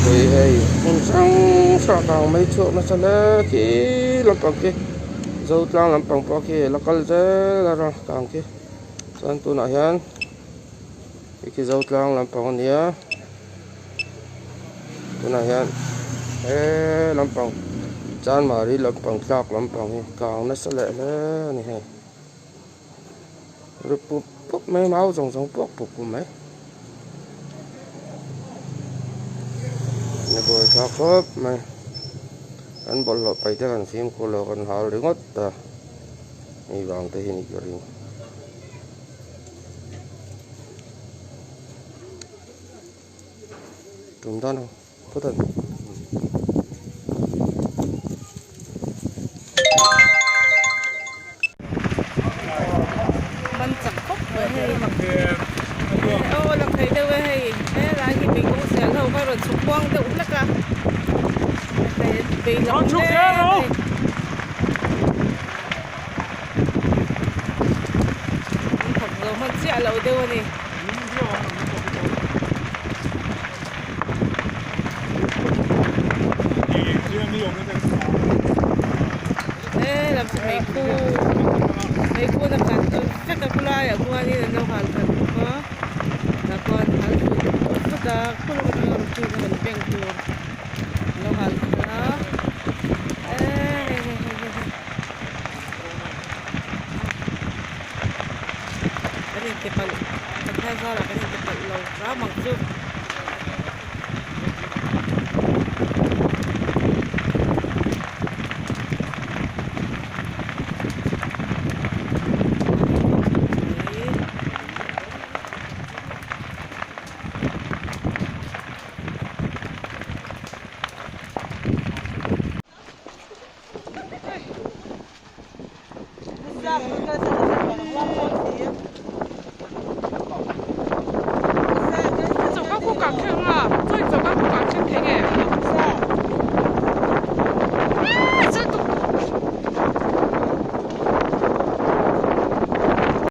quỳ hay con sáng sọ càng mấy chỗ nó sẽ lẽ khi làm bằng kia dâu trang làm bằng bao kia là cái dễ là rồi càng kia sang tu nãy hen cái dâu trang làm bằng nia tu nãy hen làm bằng chan mà đi làm bằng sạc làm bằng càng nó sẽ lẽ này hay rồi bốc mấy máu rồng rồng bốc của mấy này bồi thác khớp mà anh bỏ lọt bay tới gần phim cô lọt gần hào đứng ngót ta đi vàng tới hình cái riêng tụm tan không có thật mình chặt khúc với hay ô là thấy đâu với hay thế là thì mình cũng sẽ lâu qua rồi chụp quang tự lắc à để vì nó chụp thế đâu thật rồi mình sẽ lâu đâu này thế làm gì mấy khu là cả chắc là khu lai ở khu này là đâu hoàn toàn có là con hal tất cả khu là khi mình bèn khu đâu hal đó cái này cái phần thay ra là cái này cái phần lâu quá mặc dù